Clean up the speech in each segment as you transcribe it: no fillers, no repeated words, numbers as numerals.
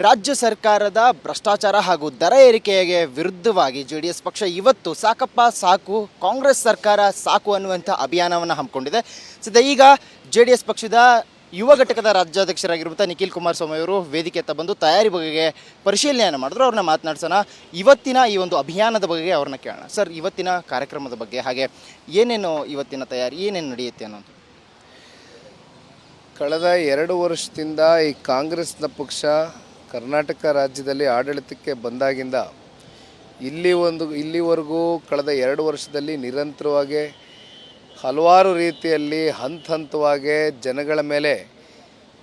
ರಾಜ್ಯ ಸರ್ಕಾರದ ಭ್ರಷ್ಟಾಚಾರ ಹಾಗೂ ದರ ಏರಿಕೆಗೆ ವಿರುದ್ಧವಾಗಿ ಜೆಡಿಎಸ್ ಪಕ್ಷ ಇವತ್ತು ಸಾಕಪ್ಪ ಸಾಕು ಕಾಂಗ್ರೆಸ್ ಸರ್ಕಾರ ಸಾಕು ಅನ್ನುವಂಥ ಅಭಿಯಾನವನ್ನು ಹಮ್ಮಿಕೊಂಡಿದೆ. ಸದ್ಯ ಈಗ ಜೆಡಿಎಸ್ ಪಕ್ಷದ ಯುವ ಘಟಕದ ರಾಜ್ಯಾಧ್ಯಕ್ಷರಾಗಿರುವಂಥ ನಿಖಿಲ್ ಕುಮಾರಸ್ವಾಮಿ ಅವರು ವೇದಿಕೆ ಹತ್ತ ಬಂದು ತಯಾರಿ ಬಗೆಗೆ ಪರಿಶೀಲನೆಯನ್ನು ಮಾಡಿದ್ರು. ಅವ್ರನ್ನ ಮಾತನಾಡ್ಸೋಣ. ಇವತ್ತಿನ ಈ ಒಂದು ಅಭಿಯಾನದ ಬಗ್ಗೆ ಅವ್ರನ್ನ ಕೇಳೋಣ. ಸರ್, ಇವತ್ತಿನ ಕಾರ್ಯಕ್ರಮದ ಬಗ್ಗೆ ಹಾಗೆ ಏನೇನು ಇವತ್ತಿನ ತಯಾರಿ ಏನೇನು ನಡೆಯುತ್ತೆ ಅನ್ನೋದು. ಕಳೆದ 2 ವರ್ಷದಿಂದ ಈ ಕಾಂಗ್ರೆಸ್ನ ಪಕ್ಷ ಕರ್ನಾಟಕ ರಾಜ್ಯದಲ್ಲಿ ಆಡಳಿತಕ್ಕೆ ಬಂದಾಗಿಂದ ಇಲ್ಲಿವರೆಗೂ ಕಳೆದ 2 ವರ್ಷದಲ್ಲಿ ನಿರಂತರವಾಗಿ ಹಲವಾರು ರೀತಿಯಲ್ಲಿ ಹಂತವಾಗಿ ಜನಗಳ ಮೇಲೆ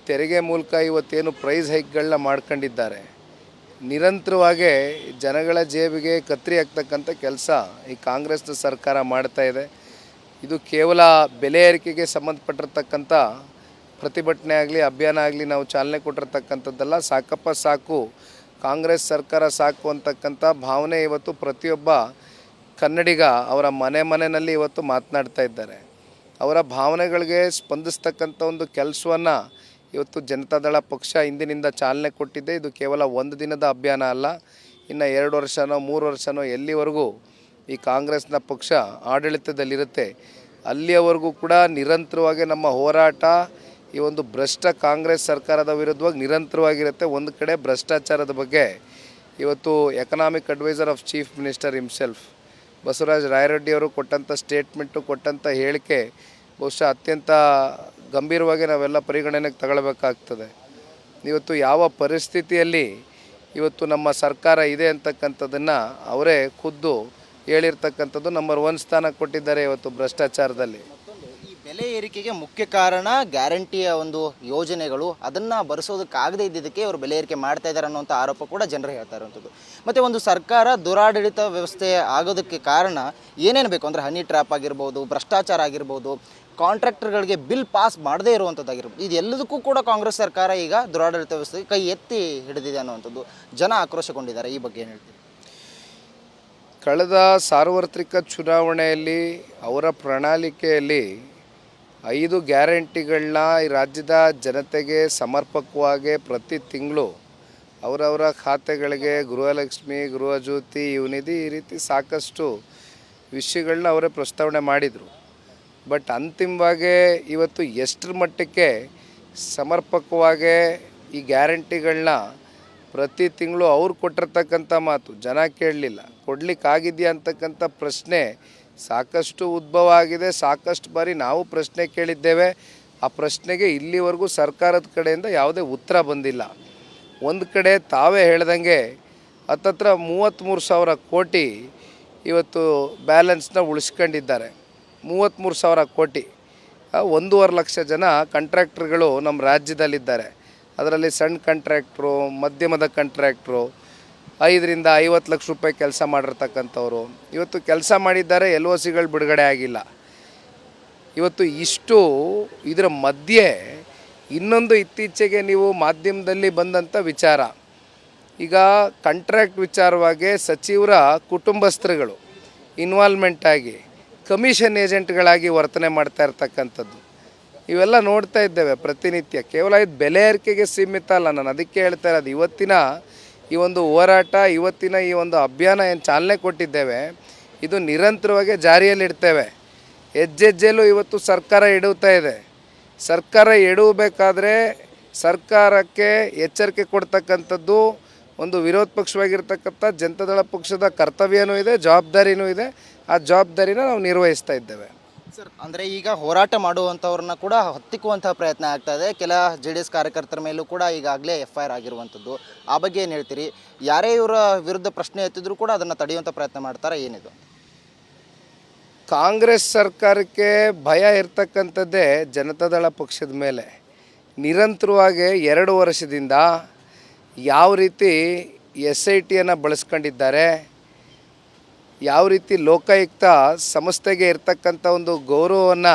ತೆರಿಗೆ ಮೂಲಕ ಇವತ್ತೇನು ಪ್ರೈಸ್ ಹೈಕ್ಗಳನ್ನ ಮಾಡ್ಕೊಂಡಿದ್ದಾರೆ. ನಿರಂತರವಾಗಿ ಜನಗಳ ಜೇಬಿಗೆ ಕತ್ತರಿ ಹಾಕ್ತಕ್ಕಂಥ ಕೆಲಸ ಈ ಕಾಂಗ್ರೆಸ್ನ ಸರ್ಕಾರ ಮಾಡ್ತಾ ಇದೆ. ಇದು ಕೇವಲ ಬೆಲೆ ಏರಿಕೆಗೆ ಸಂಬಂಧಪಟ್ಟಿರ್ತಕ್ಕಂಥ ಪ್ರತಿಭಟನೆ ಆಗಲಿ ಅಭಿಯಾನ ಆಗಲಿ ನಾವು ಚಾಲನೆ ಕೊಟ್ಟಿರ್ತಕ್ಕಂಥದ್ದಲ್ಲ. ಸಾಕಪ್ಪ ಸಾಕು ಕಾಂಗ್ರೆಸ್ ಸರ್ಕಾರ ಸಾಕು ಅಂತಕ್ಕಂಥ ಭಾವನೆ ಇವತ್ತು ಪ್ರತಿಯೊಬ್ಬ ಕನ್ನಡಿಗ ಅವರ ಮನೆಯಲ್ಲಿ ಇವತ್ತು ಮಾತನಾಡ್ತಾ ಇದ್ದಾರೆ. ಅವರ ಭಾವನೆಗಳಿಗೆ ಸ್ಪಂದಿಸ್ತಕ್ಕಂಥ ಒಂದು ಕೆಲಸವನ್ನು ಇವತ್ತು ಜನತಾದಳ ಪಕ್ಷ ಇಂದಿನಿಂದ ಚಾಲನೆ ಕೊಟ್ಟಿದೆ. ಇದು ಕೇವಲ 1 ದಿನದ ಅಭಿಯಾನ ಅಲ್ಲ, ಇನ್ನು 2 ವರ್ಷನೋ 3 ವರ್ಷನೋ ಎಲ್ಲಿವರೆಗೂ ಈ ಕಾಂಗ್ರೆಸ್ನ ಪಕ್ಷ ಆಡಳಿತದಲ್ಲಿರುತ್ತೆ ಅಲ್ಲಿಯವರೆಗೂ ಕೂಡ ನಿರಂತರವಾಗಿ ನಮ್ಮ ಹೋರಾಟ ಈ ಒಂದು ಭ್ರಷ್ಟ ಕಾಂಗ್ರೆಸ್ ಸರ್ಕಾರದ ವಿರುದ್ಧವಾಗಿ ನಿರಂತರವಾಗಿರುತ್ತೆ. ಒಂದು ಕಡೆ ಭ್ರಷ್ಟಾಚಾರದ ಬಗ್ಗೆ ಇವತ್ತು economic adviser of chief minister himself Basavaraja Rayareddy ಅವರು ಕೊಟ್ಟಂಥ ಸ್ಟೇಟ್ಮೆಂಟು ಕೊಟ್ಟಂಥ ಹೇಳಿಕೆ ಬಹುಶಃ ಅತ್ಯಂತ ಗಂಭೀರವಾಗಿ ನಾವೆಲ್ಲ ಪರಿಗಣನೆಗೆ ತಗೊಳ್ಬೇಕಾಗ್ತದೆ. ಇವತ್ತು ಯಾವ ಪರಿಸ್ಥಿತಿಯಲ್ಲಿ ಇವತ್ತು ನಮ್ಮ ಸರ್ಕಾರ ಇದೆ ಅಂತಕ್ಕಂಥದ್ದನ್ನು ಅವರೇ ಖುದ್ದು ಹೇಳಿರ್ತಕ್ಕಂಥದ್ದು ನಂಬರ್ 1 ಸ್ಥಾನ ಕೊಟ್ಟಿದ್ದಾರೆ ಇವತ್ತು ಭ್ರಷ್ಟಾಚಾರದಲ್ಲಿ. ಬೆಲೆ ಏರಿಕೆಗೆ ಮುಖ್ಯ ಕಾರಣ ಗ್ಯಾರಂಟಿಯ ಒಂದು ಯೋಜನೆಗಳು, ಅದನ್ನು ಭರಿಸೋದಕ್ಕಾಗದೇ ಇದ್ದಿದ್ದಕ್ಕೆ ಅವರು ಬೆಲೆ ಏರಿಕೆ ಮಾಡ್ತಾ ಇದ್ದಾರೆ ಅನ್ನೋಂಥ ಆರೋಪ ಕೂಡ ಜನರು ಹೇಳ್ತಾ ಇರುವಂಥದ್ದು. ಮತ್ತು ಒಂದು ಸರ್ಕಾರ ದುರಾಡಳಿತ ವ್ಯವಸ್ಥೆ ಆಗೋದಕ್ಕೆ ಕಾರಣ ಏನೇನು ಬೇಕು ಅಂದರೆ ಹನಿ ಟ್ರ್ಯಾಪ್ ಆಗಿರ್ಬೋದು, ಭ್ರಷ್ಟಾಚಾರ ಆಗಿರ್ಬೋದು, ಕಾಂಟ್ರಾಕ್ಟರ್ಗಳಿಗೆ ಬಿಲ್ ಪಾಸ್ ಮಾಡದೇ ಇರುವಂಥದ್ದಾಗಿರ್ಬೋದು. ಇದೆಲ್ಲದಕ್ಕೂ ಕೂಡ ಕಾಂಗ್ರೆಸ್ ಸರ್ಕಾರ ಈಗ ದುರಾಡಳಿತ ವ್ಯವಸ್ಥೆಗೆ ಕೈ ಎತ್ತಿ ಹಿಡಿದಿದೆ ಅನ್ನುವಂಥದ್ದು ಜನ ಆಕ್ರೋಶಗೊಂಡಿದ್ದಾರೆ. ಈ ಬಗ್ಗೆ ಏನು ಹೇಳ್ತೀವಿ? ಕಳೆದ ಸಾರ್ವತ್ರಿಕ ಚುನಾವಣೆಯಲ್ಲಿ ಅವರ ಪ್ರಣಾಳಿಕೆಯಲ್ಲಿ 5 ಗ್ಯಾರಂಟಿಗಳನ್ನ ಈ ರಾಜ್ಯದ ಜನತೆಗೆ ಸಮರ್ಪಕವಾಗಿ ಪ್ರತಿ ತಿಂಗಳು ಅವರವರ ಖಾತೆಗಳಿಗೆ ಗೃಹಲಕ್ಷ್ಮಿ, ಗೃಹಜ್ಯೋತಿ, ಯುವನಿಧಿ ಈ ರೀತಿ ಸಾಕಷ್ಟು ವಿಷಯಗಳನ್ನ ಅವರೇ ಪ್ರಸ್ತಾವನೆ ಮಾಡಿದರು. ಬಟ್ ಅಂತಿಮವಾಗಿ ಇವತ್ತು ಎಷ್ಟರ ಮಟ್ಟಕ್ಕೆ ಸಮರ್ಪಕವಾಗಿ ಈ ಗ್ಯಾರಂಟಿಗಳನ್ನ ಪ್ರತಿ ತಿಂಗಳು ಅವ್ರು ಕೊಟ್ಟಿರ್ತಕ್ಕಂಥ ಮಾತು ಜನ ಕೇಳಲಿಲ್ಲ, ಕೊಡಲಿಕ್ಕಾಗಿದೆಯಾ ಅಂತಕ್ಕಂಥ ಪ್ರಶ್ನೆ ಸಾಕಷ್ಟು ಉದ್ಭವ ಆಗಿದೆ. ಸಾಕಷ್ಟು ಬಾರಿ ನಾವು ಪ್ರಶ್ನೆ ಕೇಳಿದ್ದೇವೆ. ಆ ಪ್ರಶ್ನೆಗೆ ಇಲ್ಲಿವರೆಗೂ ಸರ್ಕಾರದ ಕಡೆಯಿಂದ ಯಾವುದೇ ಉತ್ತರ ಬಂದಿಲ್ಲ. ಒಂದು ಕಡೆ ತಾವೇ ಹೇಳ್ದಂಗೆ ಹತ್ತತ್ರ 33,000 ಕೋಟಿ ಇವತ್ತು ಬ್ಯಾಲೆನ್ಸ್ನ ಉಳಿಸ್ಕೊಂಡಿದ್ದಾರೆ. 33,000 ಕೋಟಿ, 1.5 ಲಕ್ಷ ಜನ ಕಾಂಟ್ರಾಕ್ಟರ್ಗಳು ನಮ್ಮ ರಾಜ್ಯದಲ್ಲಿದ್ದಾರೆ. ಅದರಲ್ಲಿ ಸಣ್ಣ ಕಾಂಟ್ರಾಕ್ಟ್ರು, ಮಧ್ಯಮದ ಕಾಂಟ್ರಾಕ್ಟ್ರು, 5ರಿಂದ 50 ಲಕ್ಷ ರೂಪಾಯಿ ಕೆಲಸ ಮಾಡಿರ್ತಕ್ಕಂಥವ್ರು ಇವತ್ತು ಕೆಲಸ ಮಾಡಿದ್ದಾರೆ. LOCಗಳು ಬಿಡುಗಡೆ ಆಗಿಲ್ಲ. ಇವತ್ತು ಇಷ್ಟು ಇದರ ಮಧ್ಯೆ ಇನ್ನೊಂದು ಇತ್ತೀಚೆಗೆ ನೀವು ಮಾಧ್ಯಮದಲ್ಲಿ ಬಂದಂಥ ವಿಚಾರ, ಈಗ ಕಾಂಟ್ರಾಕ್ಟ್ ವಿಚಾರವಾಗಿ ಸಚಿವರ ಕುಟುಂಬಸ್ಥರುಗಳು ಇನ್ವಾಲ್ವ್ಮೆಂಟ್ ಆಗಿ ಕಮಿಷನ್ ಏಜೆಂಟ್ಗಳಾಗಿ ವರ್ತನೆ ಮಾಡ್ತಾ ಇರ್ತಕ್ಕಂಥದ್ದು ಇವೆಲ್ಲ ನೋಡ್ತಾ ಇದ್ದೇವೆ ಪ್ರತಿನಿತ್ಯ. ಕೇವಲ ಇದು ಬೆಲೆ ಏರಿಕೆಗೆ ಸೀಮಿತ ಅಲ್ಲ, ನಾನು ಅದಕ್ಕೆ ಹೇಳ್ತಾ ಇರೋದು. ಇವತ್ತಿನ ಈ ಒಂದು ಹೋರಾಟ, ಇವತ್ತಿನ ಈ ಒಂದು ಅಭಿಯಾನ ಏನು ಚಾಲನೆ ಕೊಟ್ಟಿದ್ದೇವೆ ಇದು ನಿರಂತರವಾಗಿ ಜಾರಿಯಲ್ಲಿಡ್ತೇವೆ. ಹೆಜ್ಜೆಲ್ಲೂ ಇವತ್ತು ಸರ್ಕಾರ ಎಡುತ್ತಾ ಇದೆ. ಸರ್ಕಾರ ಎಡವಬೇಕಾದ್ರೆ ಸರ್ಕಾರಕ್ಕೆ ಎಚ್ಚರಿಕೆ ಕೊಡ್ತಕ್ಕಂಥದ್ದು ಒಂದು ವಿರೋಧ ಪಕ್ಷವಾಗಿರ್ತಕ್ಕಂಥ ಜನತಾದಳ ಪಕ್ಷದ ಕರ್ತವ್ಯನೂ ಇದೆ, ಜವಾಬ್ದಾರಿನೂ ಇದೆ. ಆ ಜವಾಬ್ದಾರಿನ ನಾವು ನಿರ್ವಹಿಸ್ತಾ ಇದ್ದೇವೆ. ಸರ್, ಅಂದರೆ ಈಗ ಹೋರಾಟ ಮಾಡುವಂಥವ್ರನ್ನ ಕೂಡ ಹತ್ತಿಕ್ಕುವಂಥ ಪ್ರಯತ್ನ ಆಗ್ತಾ ಇದೆ. ಕೆಲ JDS ಕಾರ್ಯಕರ್ತರ ಮೇಲೂ ಕೂಡ ಈಗಾಗಲೇ FIR ಆಗಿರುವಂಥದ್ದು. ಆ ಬಗ್ಗೆ ಏನು ಹೇಳ್ತೀರಿ? ಯಾರೇ ಇವರ ವಿರುದ್ಧ ಪ್ರಶ್ನೆ ಎತ್ತಿದ್ರು ಕೂಡ ಅದನ್ನು ತಡೆಯುವಂಥ ಪ್ರಯತ್ನ ಮಾಡ್ತಾರೆ, ಏನಿದು? ಕಾಂಗ್ರೆಸ್ ಸರ್ಕಾರಕ್ಕೆ ಭಯ ಇರ್ತಕ್ಕಂಥದ್ದೇ ಜನತಾದಳ ಪಕ್ಷದ ಮೇಲೆ. ನಿರಂತರವಾಗಿ 2 ವರ್ಷದಿಂದ ಯಾವ ರೀತಿ SITಯನ್ನು ಬಳಸ್ಕೊಂಡಿದ್ದಾರೆ, ಯಾವ ರೀತಿ ಲೋಕಾಯುಕ್ತ ಸಂಸ್ಥೆಗೆ ಇರ್ತಕ್ಕಂಥ ಒಂದು ಗೌರವವನ್ನು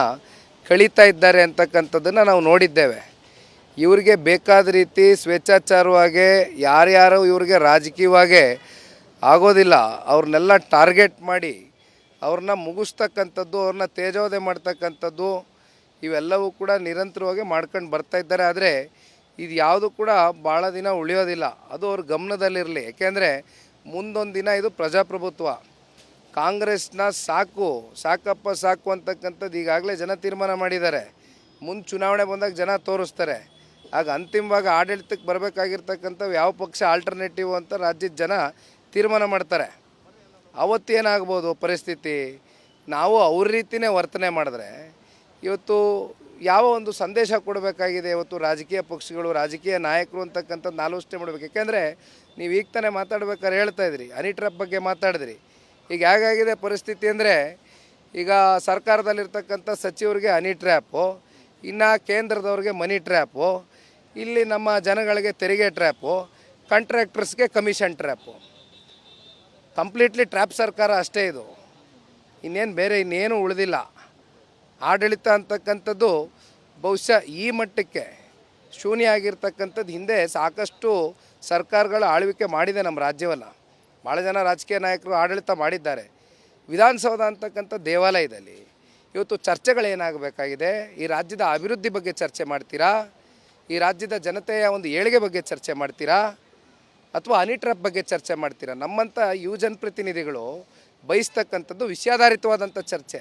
ಕಳೀತಾ ಇದ್ದಾರೆ ಅಂತಕ್ಕಂಥದ್ದನ್ನು ನಾವು ನೋಡಿದ್ದೇವೆ. ಇವರಿಗೆ ಬೇಕಾದ ರೀತಿ ಸ್ವೇಚ್ಛಾಚಾರವಾಗಿ ಯಾರ್ಯಾರು ಇವ್ರಿಗೆ ರಾಜಕೀಯವಾಗಿ ಆಗೋದಿಲ್ಲ ಅವ್ರನ್ನೆಲ್ಲ ಟಾರ್ಗೆಟ್ ಮಾಡಿ ಅವ್ರನ್ನ ಮುಗಿಸ್ತಕ್ಕಂಥದ್ದು, ಅವ್ರನ್ನ ತೇಜೋವಧೆ ಮಾಡ್ತಕ್ಕಂಥದ್ದು ಇವೆಲ್ಲವೂ ಕೂಡ ನಿರಂತರವಾಗಿ ಮಾಡ್ಕೊಂಡು ಬರ್ತಾ ಇದ್ದಾರೆ. ಆದರೆ ಇದು ಯಾವುದು ಕೂಡ ಭಾಳ ದಿನ ಉಳಿಯೋದಿಲ್ಲ. ಅದು ಅವ್ರ ಗಮನದಲ್ಲಿರಲಿ. ಏಕೆಂದರೆ ಮುಂದೊಂದು ದಿನ ಇದು ಪ್ರಜಾಪ್ರಭುತ್ವ. ಕಾಂಗ್ರೆಸ್ನ ಸಾಕಪ್ಪ ಸಾಕು ಅಂತಕ್ಕಂಥದ್ದು ಈಗಾಗಲೇ ಜನ ತೀರ್ಮಾನ ಮಾಡಿದ್ದಾರೆ. ಮುಂದೆ ಚುನಾವಣೆ ಬಂದಾಗ ಜನ ತೋರಿಸ್ತಾರೆ. ಆಗ ಅಂತಿಮವಾಗಿ ಆಡಳಿತಕ್ಕೆ ಬರಬೇಕಾಗಿರ್ತಕ್ಕಂಥವು ಯಾವ ಪಕ್ಷ ಆಲ್ಟರ್ನೇಟಿವ್ ಅಂತ ರಾಜ್ಯದ ಜನ ತೀರ್ಮಾನ ಮಾಡ್ತಾರೆ. ಅವತ್ತೇನಾಗ್ಬೋದು ಪರಿಸ್ಥಿತಿ? ನಾವು ಅವ್ರ ರೀತಿಯೇ ವರ್ತನೆ ಮಾಡಿದ್ರೆ ಇವತ್ತು ಯಾವ ಒಂದು ಸಂದೇಶ ಕೊಡಬೇಕಾಗಿದೆ? ಇವತ್ತು ರಾಜಕೀಯ ಪಕ್ಷಗಳು, ರಾಜಕೀಯ ನಾಯಕರು ಅಂತಕ್ಕಂಥದ್ದು ಆಲೋಚನೆ ಮಾಡಬೇಕು. ಯಾಕೆಂದರೆ ನೀವು ಈಗ ತಾನೇ ಮಾತಾಡ್ಬೇಕಾದ್ರೆ ಹೇಳ್ತಾಯಿದ್ರಿ, ಹನಿ ಟ್ರ್ಯಾಪ್ ಬಗ್ಗೆ ಮಾತಾಡಿದ್ರಿ. ಈಗ ಹೇಗಾಗಿದೆ ಪರಿಸ್ಥಿತಿ ಅಂದರೆ, ಈಗ ಸರ್ಕಾರದಲ್ಲಿರ್ತಕ್ಕಂಥ ಸಚಿವರಿಗೆ ಹನಿ ಟ್ರ್ಯಾಪು, ಇನ್ನು ಕೇಂದ್ರದವ್ರಿಗೆ ಮನಿ ಟ್ರ್ಯಾಪು, ಇಲ್ಲಿ ನಮ್ಮ ಜನಗಳಿಗೆ ತೆರಿಗೆ ಟ್ರ್ಯಾಪು, ಕಾಂಟ್ರಾಕ್ಟರ್ಸ್ಗೆ ಕಮಿಷನ್ ಟ್ರ್ಯಾಪು. ಕಂಪ್ಲೀಟ್ಲಿ ಟ್ರ್ಯಾಪ್ ಸರ್ಕಾರ ಅಷ್ಟೇ ಇದು. ಇನ್ನೇನು ಉಳಿದಿಲ್ಲ. ಆಡಳಿತ ಅಂತಕ್ಕಂಥದ್ದು ಬಹುಶಃ ಈ ಮಟ್ಟಕ್ಕೆ ಶೂನ್ಯ ಆಗಿರ್ತಕ್ಕಂಥದ್ದು ಹಿಂದೆ ಸಾಕಷ್ಟು ಸರ್ಕಾರಗಳ ಆಳ್ವಿಕೆ ಮಾಡಿದೆ ನಮ್ಮ ರಾಜ್ಯವನ್ನು. ಭಾಳ ಜನ ರಾಜಕೀಯ ನಾಯಕರು ಆಡಳಿತ ಮಾಡಿದ್ದಾರೆ. ವಿಧಾನಸೌಧ ಅಂತಕ್ಕಂಥ ದೇವಾಲಯದಲ್ಲಿ ಇವತ್ತು ಚರ್ಚೆಗಳೇನಾಗಬೇಕಾಗಿದೆ? ಈ ರಾಜ್ಯದ ಅಭಿವೃದ್ಧಿ ಬಗ್ಗೆ ಚರ್ಚೆ ಮಾಡ್ತೀರಾ? ಈ ರಾಜ್ಯದ ಜನತೆಯ ಒಂದು ಏಳಿಗೆ ಬಗ್ಗೆ ಚರ್ಚೆ ಮಾಡ್ತೀರಾ? ಅಥವಾ ಹನಿ ಟ್ರ್ಯಾಪ್ ಬಗ್ಗೆ ಚರ್ಚೆ ಮಾಡ್ತೀರಾ? ನಮ್ಮಂಥ ಜನಪ್ರತಿನಿಧಿಗಳು ಬಯಸ್ತಕ್ಕಂಥದ್ದು ವಿಷಯಾಧಾರಿತವಾದಂಥ ಚರ್ಚೆ.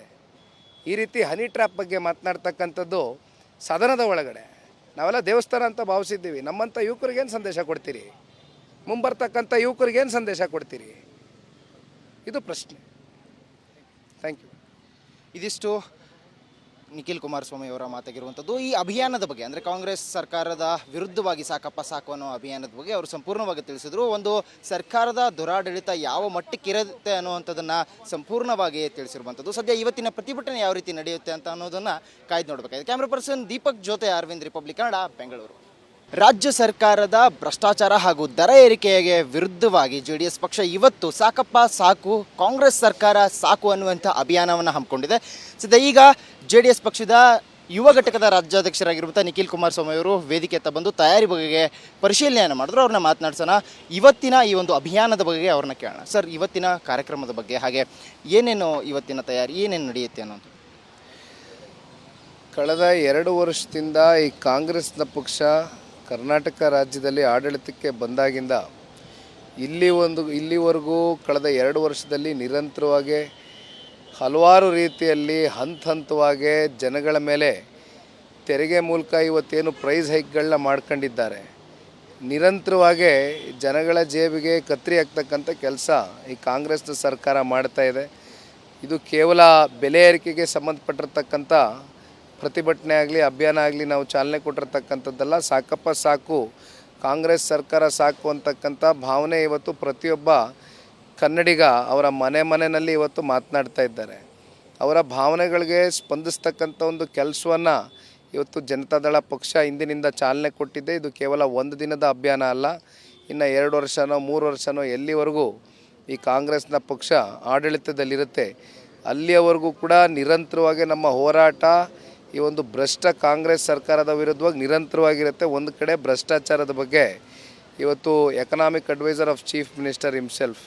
ಈ ರೀತಿ ಹನಿ ಟ್ರ್ಯಾಪ್ ಬಗ್ಗೆ ಮಾತನಾಡ್ತಕ್ಕಂಥದ್ದು ಸದನದ ಒಳಗಡೆ ನಾವೆಲ್ಲ ದೇವಸ್ಥಾನ ಅಂತ ಭಾವಿಸಿದ್ದೀವಿ. ನಮ್ಮಂಥ ಯುವಕರಿಗೇನು ಸಂದೇಶ ಕೊಡ್ತೀರಿ? ಮುಂಬರ್ತಕ್ಕಂಥ ಯುವಕರಿಗೇನು ಸಂದೇಶ ಕೊಡ್ತೀರಿ? ಇದು ಪ್ರಶ್ನೆ. Thank you. ಇದಿಷ್ಟು ನಿಖಿಲ್ ಕುಮಾರಸ್ವಾಮಿ ಅವರ ಮಾತಾಗಿರುವಂಥದ್ದು. ಈ ಅಭಿಯಾನದ ಬಗ್ಗೆ ಅಂದರೆ ಕಾಂಗ್ರೆಸ್ ಸರ್ಕಾರದ ವಿರುದ್ಧವಾಗಿ ಸಾಕಪ್ಪ ಸಾಕು ಅನ್ನೋ ಅಭಿಯಾನದ ಬಗ್ಗೆ ಅವರು ಸಂಪೂರ್ಣವಾಗಿ ತಿಳಿಸಿದರು. ಒಂದು ಸರ್ಕಾರದ ದುರಾಡಳಿತ ಯಾವ ಮಟ್ಟಕ್ಕಿರುತ್ತೆ ಅನ್ನುವಂಥದ್ದನ್ನು ಸಂಪೂರ್ಣವಾಗಿ ತಿಳಿಸಿರುವಂಥದ್ದು. ಸದ್ಯ ಇವತ್ತಿನ ಪ್ರತಿಭಟನೆ ಯಾವ ರೀತಿ ನಡೆಯುತ್ತೆ ಅಂತ ಅನ್ನೋದನ್ನು ಕಾಯ್ದು ನೋಡಬೇಕಾಗಿದೆ. ಕ್ಯಾಮ್ರಾ ಪರ್ಸನ್ ದೀಪಕ್ ಜೊತೆ ಅರವಿಂದ್, ರಿಪಬ್ಲಿಕ್ ಕನ್ನಡ, ಬೆಂಗಳೂರು. ರಾಜ್ಯ ಸರ್ಕಾರದ ಭ್ರಷ್ಟಾಚಾರ ಹಾಗೂ ದರ ಏರಿಕೆಗೆ ವಿರುದ್ಧವಾಗಿ JDS ಪಕ್ಷ ಇವತ್ತು ಸಾಕಪ್ಪ ಸಾಕು, ಕಾಂಗ್ರೆಸ್ ಸರ್ಕಾರ ಸಾಕು ಅನ್ನುವಂಥ ಅಭಿಯಾನವನ್ನು ಹಮ್ಮಿಕೊಂಡಿದೆ. ಸದ್ಯ ಈಗ JDS ಪಕ್ಷದ ಯುವ ಘಟಕದ ರಾಜ್ಯಾಧ್ಯಕ್ಷರಾಗಿರುವಂಥ ನಿಖಿಲ್ ಕುಮಾರಸ್ವಾಮಿ ಅವರು ವೇದಿಕೆ ಹತ್ತ ಬಂದು ತಯಾರಿ ಬಗೆಗೆ ಪರಿಶೀಲನೆಯನ್ನು ಮಾಡಿದ್ರು. ಅವ್ರನ್ನ ಮಾತನಾಡ್ಸೋಣ. ಇವತ್ತಿನ ಈ ಒಂದು ಅಭಿಯಾನದ ಬಗ್ಗೆ ಅವ್ರನ್ನ ಕೇಳೋಣ. ಸರ್, ಇವತ್ತಿನ ಕಾರ್ಯಕ್ರಮದ ಬಗ್ಗೆ, ಹಾಗೆ ಏನೇನು ಇವತ್ತಿನ ತಯಾರಿ, ಏನೇನು ನಡೆಯುತ್ತೆ ಅನ್ನೋದು. ಕಳೆದ 2 ವರ್ಷದಿಂದ ಈ ಕಾಂಗ್ರೆಸ್ನ ಪಕ್ಷ ಕರ್ನಾಟಕ ರಾಜ್ಯದಲ್ಲಿ ಆಡಳಿತಕ್ಕೆ ಬಂದಾಗಿಂದ ಇಲ್ಲಿವರೆಗೂ ಕಳೆದ 2 ವರ್ಷದಲ್ಲಿ ನಿರಂತರವಾಗಿ ಹಲವಾರು ರೀತಿಯಲ್ಲಿ ಹಂತವಾಗಿ ಜನಗಳ ಮೇಲೆ ತೆರಿಗೆ ಮೂಲಕ ಇವತ್ತೇನು ಪ್ರೈಸ್ ಹೈಕ್ಗಳನ್ನ ಮಾಡ್ಕೊಂಡಿದ್ದಾರೆ. ನಿರಂತರವಾಗಿ ಜನಗಳ ಜೇಬಿಗೆ ಕತ್ತರಿ ಹಾಕ್ತಕ್ಕಂಥ ಕೆಲಸ ಈ ಕಾಂಗ್ರೆಸ್ನ ಸರ್ಕಾರ ಮಾಡ್ತಾ ಇದೆ. ಇದು ಕೇವಲ ಬೆಲೆ ಏರಿಕೆಗೆ ಸಂಬಂಧಪಟ್ಟಿರ್ತಕ್ಕಂಥ ಪ್ರತಿಭಟನೆ ಆಗಲಿ, ಅಭಿಯಾನ ಆಗಲಿ ನಾವು ಚಾಲನೆ ಕೊಟ್ಟಿರ್ತಕ್ಕಂಥದ್ದೆಲ್ಲ. ಸಾಕಪ್ಪ ಸಾಕು, ಕಾಂಗ್ರೆಸ್ ಸರ್ಕಾರ ಸಾಕು ಅಂತಕ್ಕಂಥ ಭಾವನೆ ಇವತ್ತು ಪ್ರತಿಯೊಬ್ಬ ಕನ್ನಡಿಗ ಅವರ ಮನೆಯಲ್ಲಿ ಇವತ್ತು ಮಾತನಾಡ್ತಾ ಇದ್ದಾರೆ. ಅವರ ಭಾವನೆಗಳಿಗೆ ಸ್ಪಂದಿಸ್ತಕ್ಕಂಥ ಒಂದು ಕೆಲಸವನ್ನು ಇವತ್ತು ಜನತಾದಳ ಪಕ್ಷ ಇಂದಿನಿಂದ ಚಾಲನೆ ಕೊಟ್ಟಿದೆ. ಇದು ಕೇವಲ 1 ದಿನದ ಅಭಿಯಾನ ಅಲ್ಲ, ಇನ್ನು 2 ವರ್ಷನೋ 3 ವರ್ಷನೋ ಎಲ್ಲಿವರೆಗೂ ಈ ಕಾಂಗ್ರೆಸ್ನ ಪಕ್ಷ ಆಡಳಿತದಲ್ಲಿರುತ್ತೆ ಅಲ್ಲಿಯವರೆಗೂ ಕೂಡ ನಿರಂತರವಾಗಿ ನಮ್ಮ ಹೋರಾಟ ಈ ಒಂದು ಭ್ರಷ್ಟ ಕಾಂಗ್ರೆಸ್ ಸರ್ಕಾರದ ವಿರುದ್ಧವಾಗಿ ನಿರಂತರವಾಗಿರುತ್ತೆ. ಒಂದು ಕಡೆ ಭ್ರಷ್ಟಾಚಾರದ ಬಗ್ಗೆ ಇವತ್ತು economic adviser of chief minister himself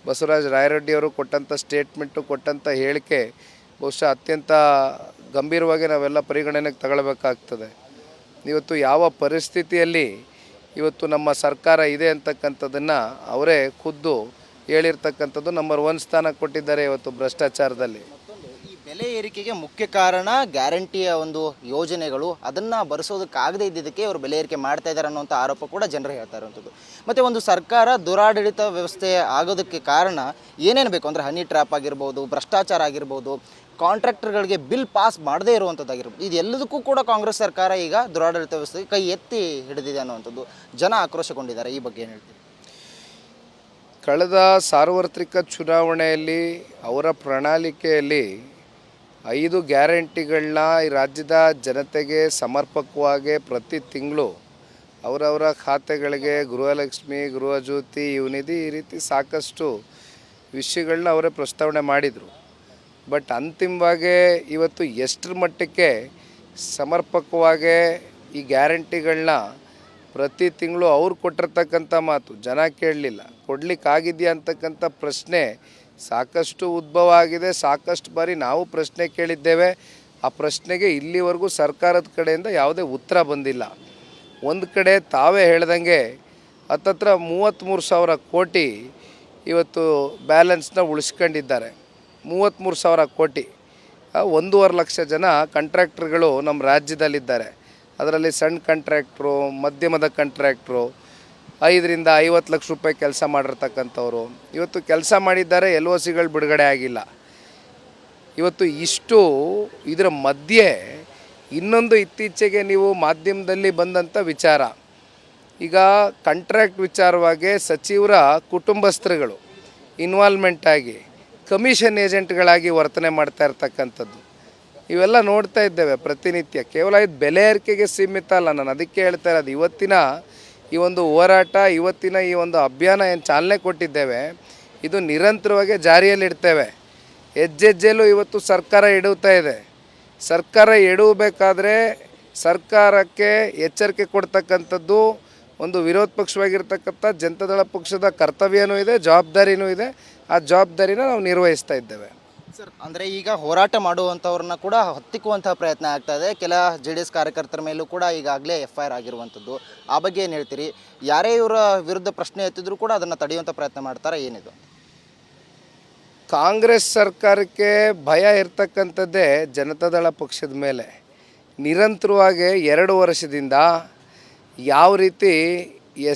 Basavaraja Rayareddy ಅವರು ಕೊಟ್ಟಂಥ ಸ್ಟೇಟ್ಮೆಂಟು, ಕೊಟ್ಟಂಥ ಹೇಳಿಕೆ ಬಹುಶಃ ಅತ್ಯಂತ ಗಂಭೀರವಾಗಿ ನಾವೆಲ್ಲ ಪರಿಗಣನೆಗೆ ತಗೊಳ್ಬೇಕಾಗ್ತದೆ. ಇವತ್ತು ಯಾವ ಪರಿಸ್ಥಿತಿಯಲ್ಲಿ ಇವತ್ತು ನಮ್ಮ ಸರ್ಕಾರ ಇದೆ ಅಂತಕ್ಕಂಥದ್ದನ್ನು ಅವರೇ ಖುದ್ದು ಹೇಳಿರ್ತಕ್ಕಂಥದ್ದು. ನಂಬರ್ 1 ಸ್ಥಾನ ಕೊಟ್ಟಿದ್ದಾರೆ ಇವತ್ತು ಭ್ರಷ್ಟಾಚಾರದಲ್ಲಿ. ಈ ಬೆಲೆ ಏರಿಕೆಗೆ ಮುಖ್ಯ ಕಾರಣ ಗ್ಯಾರಂಟಿಯ ಒಂದು ಯೋಜನೆಗಳು, ಅದನ್ನು ಬರೆಸೋದಕ್ಕಾಗದೇ ಇದ್ದಿದ್ದಕ್ಕೆ ಅವರು ಬೆಲೆ ಏರಿಕೆ ಮಾಡ್ತಾ ಇದ್ದಾರೆ ಅನ್ನೋಂಥ ಆರೋಪ ಕೂಡ ಜನರು ಹೇಳ್ತಾ ಇರುವಂಥದ್ದು. ಮತ್ತು ಒಂದು ಸರ್ಕಾರ ದುರಾಡಳಿತ ವ್ಯವಸ್ಥೆ ಆಗೋದಕ್ಕೆ ಕಾರಣ ಏನೇನು ಬೇಕು ಅಂದರೆ ಹನಿ ಟ್ರ್ಯಾಪ್ ಆಗಿರ್ಬೋದು, ಭ್ರಷ್ಟಾಚಾರ ಆಗಿರ್ಬೋದು, ಕಾಂಟ್ರಾಕ್ಟರ್ಗಳಿಗೆ ಬಿಲ್ ಪಾಸ್ ಮಾಡದೇ ಇರುವಂಥದ್ದಾಗಿರ್ಬೋದು. ಇದೆಲ್ಲದಕ್ಕೂ ಕೂಡ ಕಾಂಗ್ರೆಸ್ ಸರ್ಕಾರ ಈಗ ದುರಾಡಳಿತ ವ್ಯವಸ್ಥೆಗೆ ಕೈ ಎತ್ತಿ ಹಿಡಿದಿದೆ ಅನ್ನುವಂಥದ್ದು ಜನ ಆಕ್ರೋಶಗೊಂಡಿದ್ದಾರೆ. ಈ ಬಗ್ಗೆ ಏನು ಹೇಳ್ತೀವಿ? ಕಳೆದ ಸಾರ್ವತ್ರಿಕ ಚುನಾವಣೆಯಲ್ಲಿ ಅವರ ಪ್ರಣಾಳಿಕೆಯಲ್ಲಿ 5 ಗ್ಯಾರಂಟಿಗಳನ್ನ ಈ ರಾಜ್ಯದ ಜನತೆಗೆ ಸಮರ್ಪಕವಾಗಿ ಪ್ರತಿ ತಿಂಗಳು ಅವರವರ ಖಾತೆಗಳಿಗೆ ಗೃಹಲಕ್ಷ್ಮಿ, ಗೃಹಜ್ಯೋತಿ, ಯುವನಿಧಿ, ಈ ರೀತಿ ಸಾಕಷ್ಟು ವಿಷಯಗಳನ್ನ ಅವರೇ ಪ್ರಸ್ತಾವನೆ ಮಾಡಿದರು. ಬಟ್ ಅಂತಿಮವಾಗಿ ಇವತ್ತು ಎಷ್ಟರ ಮಟ್ಟಕ್ಕೆ ಸಮರ್ಪಕವಾಗಿ ಈ ಗ್ಯಾರಂಟಿಗಳನ್ನ ಪ್ರತಿ ತಿಂಗಳು ಅವ್ರು ಕೊಟ್ಟಿರ್ತಕ್ಕಂಥ ಮಾತು ಜನ ಕೇಳಲಿಲ್ಲ, ಕೊಡಲಿಕ್ಕಾಗಿದೆಯಾ ಅಂತಕ್ಕಂಥ ಪ್ರಶ್ನೆ ಸಾಕಷ್ಟು ಉದ್ಭವ ಆಗಿದೆ. ಸಾಕಷ್ಟು ಬಾರಿ ನಾವು ಪ್ರಶ್ನೆ ಕೇಳಿದ್ದೇವೆ. ಆ ಪ್ರಶ್ನೆಗೆ ಇಲ್ಲಿವರೆಗೂ ಸರ್ಕಾರದ ಕಡೆಯಿಂದ ಯಾವುದೇ ಉತ್ತರ ಬಂದಿಲ್ಲ. ಒಂದು ಕಡೆ ತಾವೇ ಹೇಳ್ದಂಗೆ ಹತ್ತತ್ರ 33,000 ಕೋಟಿ ಇವತ್ತು ಬ್ಯಾಲೆನ್ಸ್ನ ಉಳಿಸ್ಕೊಂಡಿದ್ದಾರೆ. 33,000 ಕೋಟಿ, 1.5 ಲಕ್ಷ ಜನ ಕಾಂಟ್ರಾಕ್ಟರ್ಗಳು ನಮ್ಮ ರಾಜ್ಯದಲ್ಲಿದ್ದಾರೆ. ಅದರಲ್ಲಿ ಸಣ್ಣ ಕಾಂಟ್ರಾಕ್ಟ್ರು, ಮಧ್ಯಮದ ಕಾಂಟ್ರಾಕ್ಟ್ರು, 5ರಿಂದ 50 ಲಕ್ಷ ರೂಪಾಯಿ ಕೆಲಸ ಮಾಡಿರ್ತಕ್ಕಂಥವ್ರು ಇವತ್ತು ಕೆಲಸ ಮಾಡಿದ್ದಾರೆ. LOCಗಳು ಬಿಡುಗಡೆ ಆಗಿಲ್ಲ. ಇವತ್ತು ಇಷ್ಟು ಇದರ ಮಧ್ಯೆ ಇನ್ನೊಂದು ಇತ್ತೀಚೆಗೆ ನೀವು ಮಾಧ್ಯಮದಲ್ಲಿ ಬಂದಂಥ ವಿಚಾರ, ಈಗ ಕಾಂಟ್ರಾಕ್ಟ್ ವಿಚಾರವಾಗಿ ಸಚಿವರ ಕುಟುಂಬಸ್ಥರುಗಳು ಇನ್ವಾಲ್ವ್ಮೆಂಟ್ ಆಗಿ ಕಮಿಷನ್ ಏಜೆಂಟ್ಗಳಾಗಿ ವರ್ತನೆ ಮಾಡ್ತಾ ಇರ್ತಕ್ಕಂಥದ್ದು ಇವೆಲ್ಲ ನೋಡ್ತಾ ಇದ್ದೇವೆ ಪ್ರತಿನಿತ್ಯ. ಕೇವಲ ಇದು ಬೆಲೆ ಏರಿಕೆಗೆ ಸೀಮಿತ ಅಲ್ಲ, ನಾನು ಅದಕ್ಕೆ ಹೇಳ್ತಾ ಇರೋದು. ಇವತ್ತಿನ ಈ ಒಂದು ಹೋರಾಟ, ಇವತ್ತಿನ ಈ ಒಂದು ಅಭಿಯಾನ ಏನು ಚಾಲನೆ ಕೊಟ್ಟಿದ್ದೇವೆ, ಇದು ನಿರಂತರವಾಗಿ ಜಾರಿಯಲ್ಲಿಡ್ತೇವೆ. ಹೆಜ್ಜೆಜ್ಜೆಲ್ಲೂ ಇವತ್ತು ಸರ್ಕಾರ ಎಡುತ್ತಾ ಇದೆ. ಸರ್ಕಾರ ಎಡವಬೇಕಾದ್ರೆ ಸರ್ಕಾರಕ್ಕೆ ಎಚ್ಚರಿಕೆ ಕೊಡ್ತಕ್ಕಂಥದ್ದು ಒಂದು ವಿರೋಧ ಪಕ್ಷವಾಗಿರ್ತಕ್ಕಂಥ ಜನತಾದಳ ಪಕ್ಷದ ಕರ್ತವ್ಯನೂ ಇದೆ, ಜವಾಬ್ದಾರಿನೂ ಇದೆ. ಆ ಜವಾಬ್ದಾರಿನ ನಾವು ನಿರ್ವಹಿಸ್ತಾ ಇದ್ದೇವೆ. ಸರ್, ಅಂದರೆ ಈಗ ಹೋರಾಟ ಮಾಡುವಂಥವ್ರನ್ನ ಕೂಡ ಹತ್ತಿಕ್ಕುವಂಥ ಪ್ರಯತ್ನ ಆಗ್ತಾ ಇದೆ. ಕೆಲ JDS ಕಾರ್ಯಕರ್ತರ ಮೇಲೂ ಕೂಡ ಈಗಾಗಲೇ FIR ಆಗಿರುವಂಥದ್ದು. ಆ ಬಗ್ಗೆ ಏನು ಹೇಳ್ತೀರಿ? ಯಾರೇ ಇವರ ವಿರುದ್ಧ ಪ್ರಶ್ನೆ ಎತ್ತಿದ್ರು ಕೂಡ ಅದನ್ನು ತಡೆಯುವಂಥ ಪ್ರಯತ್ನ ಮಾಡ್ತಾರೆ, ಏನಿದು? ಕಾಂಗ್ರೆಸ್ ಸರ್ಕಾರಕ್ಕೆ ಭಯ ಇರ್ತಕ್ಕಂಥದ್ದೇ ಜನತಾದಳ ಪಕ್ಷದ ಮೇಲೆ. ನಿರಂತರವಾಗಿ 2 ವರ್ಷದಿಂದ ಯಾವ ರೀತಿ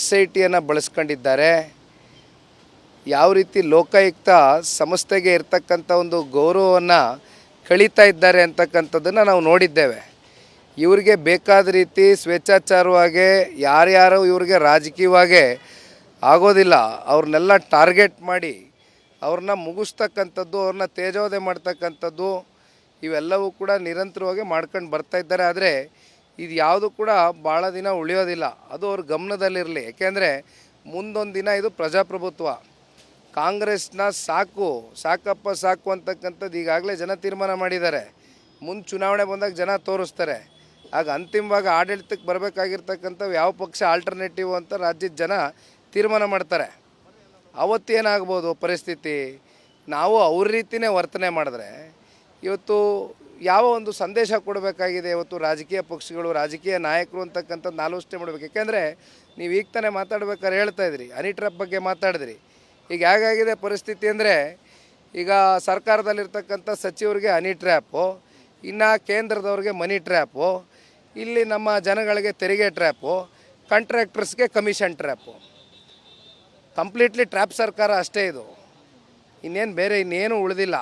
SITಯನ್ನು ಬಳಸ್ಕೊಂಡಿದ್ದಾರೆ, ಯಾವ ರೀತಿ ಲೋಕಾಯುಕ್ತ ಸಂಸ್ಥೆಗೆ ಇರ್ತಕ್ಕಂಥ ಒಂದು ಗೌರವವನ್ನು ಕಳೀತಾ ಇದ್ದಾರೆ ಅಂತಕ್ಕಂಥದ್ದನ್ನು ನಾವು ನೋಡಿದ್ದೇವೆ. ಇವರಿಗೆ ಬೇಕಾದ ರೀತಿ ಸ್ವೇಚ್ಛಾಚಾರವಾಗಿ ಯಾರ್ಯಾರು ಇವ್ರಿಗೆ ರಾಜಕೀಯವಾಗಿ ಆಗೋದಿಲ್ಲ ಅವ್ರನ್ನೆಲ್ಲ ಟಾರ್ಗೆಟ್ ಮಾಡಿ ಅವ್ರನ್ನ ಮುಗಿಸ್ತಕ್ಕಂಥದ್ದು, ಅವ್ರನ್ನ ತೇಜೋವಧೆ ಮಾಡ್ತಕ್ಕಂಥದ್ದು ಇವೆಲ್ಲವೂ ಕೂಡ ನಿರಂತರವಾಗಿ ಮಾಡ್ಕೊಂಡು ಬರ್ತಾ ಇದ್ದಾರೆ. ಆದರೆ ಇದು ಯಾವುದು ಕೂಡ ಭಾಳ ದಿನ ಉಳಿಯೋದಿಲ್ಲ. ಅದು ಅವ್ರ ಗಮನದಲ್ಲಿರಲಿ. ಯಾಕೆಂದರೆ ಮುಂದೊಂದು ದಿನ ಇದು ಪ್ರಜಾಪ್ರಭುತ್ವ. ಕಾಂಗ್ರೆಸ್ನ ಸಾಕಪ್ಪ ಸಾಕು ಅಂತಕ್ಕಂಥದ್ದು ಈಗಾಗಲೇ ಜನ ತೀರ್ಮಾನ ಮಾಡಿದ್ದಾರೆ. ಮುಂದೆ ಚುನಾವಣೆ ಬಂದಾಗ ಜನ ತೋರಿಸ್ತಾರೆ. ಆಗ ಅಂತಿಮವಾಗಿ ಆಡಳಿತಕ್ಕೆ ಬರಬೇಕಾಗಿರ್ತಕ್ಕಂಥವು ಯಾವ ಪಕ್ಷ ಆಲ್ಟರ್ನೇಟಿವ್ ಅಂತ ರಾಜ್ಯದ ಜನ ತೀರ್ಮಾನ ಮಾಡ್ತಾರೆ. ಅವತ್ತೇನಾಗ್ಬೋದು ಪರಿಸ್ಥಿತಿ? ನಾವು ಅವ್ರ ರೀತಿಯೇ ವರ್ತನೆ ಮಾಡಿದ್ರೆ ಇವತ್ತು ಯಾವ ಒಂದು ಸಂದೇಶ ಕೊಡಬೇಕಾಗಿದೆ? ಇವತ್ತು ರಾಜಕೀಯ ಪಕ್ಷಗಳು, ರಾಜಕೀಯ ನಾಯಕರು ಅಂತಕ್ಕಂಥದ್ದು ಆಲೋಚನೆ ಮಾಡಬೇಕು. ಯಾಕೆಂದರೆ ನೀವು ಈಗ ತಾನೇ ಮಾತಾಡ್ಬೇಕಾದ್ರೆ ಹೇಳ್ತಾಯಿದ್ರಿ, ಹನಿ ಟ್ರ್ಯಾಪ್ ಬಗ್ಗೆ ಮಾತಾಡಿದ್ರಿ. ಈಗ ಹೇಗಾಗಿದೆ ಪರಿಸ್ಥಿತಿ ಅಂದರೆ, ಈಗ ಸರ್ಕಾರದಲ್ಲಿರ್ತಕ್ಕಂಥ ಸಚಿವರಿಗೆ ಹನಿ ಟ್ರ್ಯಾಪು, ಇನ್ನು ಕೇಂದ್ರದವ್ರಿಗೆ ಮನಿ ಟ್ರ್ಯಾಪು, ಇಲ್ಲಿ ನಮ್ಮ ಜನಗಳಿಗೆ ತೆರಿಗೆ ಟ್ರ್ಯಾಪು, ಕಾಂಟ್ರಾಕ್ಟರ್ಸ್ಗೆ ಕಮಿಷನ್ ಟ್ರ್ಯಾಪು. ಕಂಪ್ಲೀಟ್ಲಿ ಟ್ರ್ಯಾಪ್ ಸರ್ಕಾರ ಅಷ್ಟೇ ಇದು. ಇನ್ನೇನು ಉಳಿದಿಲ್ಲ.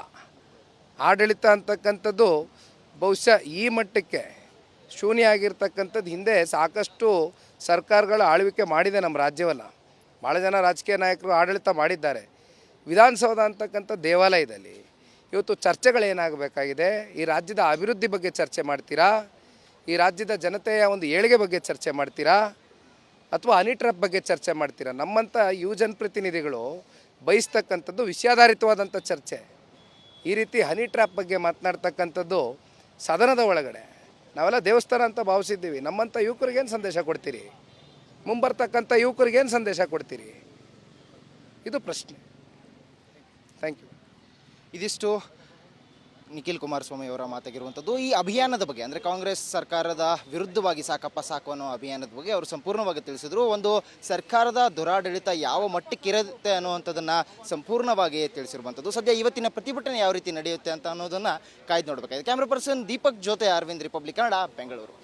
ಆಡಳಿತ ಅಂತಕ್ಕಂಥದ್ದು ಬಹುಶಃ ಈ ಮಟ್ಟಕ್ಕೆ ಶೂನ್ಯ ಆಗಿರ್ತಕ್ಕಂಥದ್ದು ಹಿಂದೆ ಸಾಕಷ್ಟು ಸರ್ಕಾರಗಳ ಆಳ್ವಿಕೆ ಮಾಡಿದೆ ನಮ್ಮ ರಾಜ್ಯವಲ್ಲ. ಭಾಳ ಜನ ರಾಜಕೀಯ ನಾಯಕರು ಆಡಳಿತ ಮಾಡಿದ್ದಾರೆ. ವಿಧಾನಸೌಧ ಅಂತಕ್ಕಂಥ ದೇವಾಲಯದಲ್ಲಿ ಇವತ್ತು ಚರ್ಚೆಗಳೇನಾಗಬೇಕಾಗಿದೆ? ಈ ರಾಜ್ಯದ ಅಭಿವೃದ್ಧಿ ಬಗ್ಗೆ ಚರ್ಚೆ ಮಾಡ್ತೀರಾ? ಈ ರಾಜ್ಯದ ಜನತೆಯ ಒಂದು ಏಳಿಗೆ ಬಗ್ಗೆ ಚರ್ಚೆ ಮಾಡ್ತೀರಾ? ಅಥವಾ ಹನಿ ಟ್ರ್ಯಾಪ್ ಬಗ್ಗೆ ಚರ್ಚೆ ಮಾಡ್ತೀರಾ? ನಮ್ಮಂಥ ಜನಪ್ರತಿನಿಧಿಗಳು ಬಯಸ್ತಕ್ಕಂಥದ್ದು ವಿಷಯಾಧಾರಿತವಾದಂಥ ಚರ್ಚೆ. ಈ ರೀತಿ ಹನಿ ಟ್ರ್ಯಾಪ್ ಬಗ್ಗೆ ಮಾತನಾಡ್ತಕ್ಕಂಥದ್ದು ಸದನದ ಒಳಗಡೆ ನಾವೆಲ್ಲ ದೇವಸ್ಥಾನ ಅಂತ ಭಾವಿಸಿದ್ದೀವಿ. ನಮ್ಮಂಥ ಯುವಕರಿಗೇನು ಸಂದೇಶ ಕೊಡ್ತೀರಿ? ಮುಂಬರ್ತಕ್ಕಂಥ ಯುವಕರಿಗೇನು ಸಂದೇಶ ಕೊಡ್ತೀರಿ? ಇದು ಪ್ರಶ್ನೆ. Thank you. ಇದಿಷ್ಟು ನಿಖಿಲ್ ಕುಮಾರಸ್ವಾಮಿ ಅವರ ಮಾತಾಗಿರುವಂಥದ್ದು. ಈ ಅಭಿಯಾನದ ಬಗ್ಗೆ, ಅಂದರೆ ಕಾಂಗ್ರೆಸ್ ಸರ್ಕಾರದ ವಿರುದ್ಧವಾಗಿ ಸಾಕಪ್ಪ ಸಾಕು ಅನ್ನೋ ಅಭಿಯಾನದ ಬಗ್ಗೆ ಅವರು ಸಂಪೂರ್ಣವಾಗಿ ತಿಳಿಸಿದರು. ಒಂದು ಸರ್ಕಾರದ ದುರಾಡಳಿತ ಯಾವ ಮಟ್ಟಕ್ಕಿರುತ್ತೆ ಅನ್ನುವಂಥದ್ದನ್ನು ಸಂಪೂರ್ಣವಾಗಿ ತಿಳಿಸಿರುವಂಥದ್ದು. ಸದ್ಯ ಇವತ್ತಿನ ಪ್ರತಿಭಟನೆ ಯಾವ ರೀತಿ ನಡೆಯುತ್ತೆ ಅಂತ ಅನ್ನೋದನ್ನು ಕಾಯ್ದು ನೋಡಬೇಕಾಗಿದೆ. ಕ್ಯಾಮ್ರಾ ಪರ್ಸನ್ ದೀಪಕ್ ಜೊತೆ ಅರವಿಂದ್, ರಿಪಬ್ಲಿಕ್ ಕನ್ನಡ, ಬೆಂಗಳೂರು.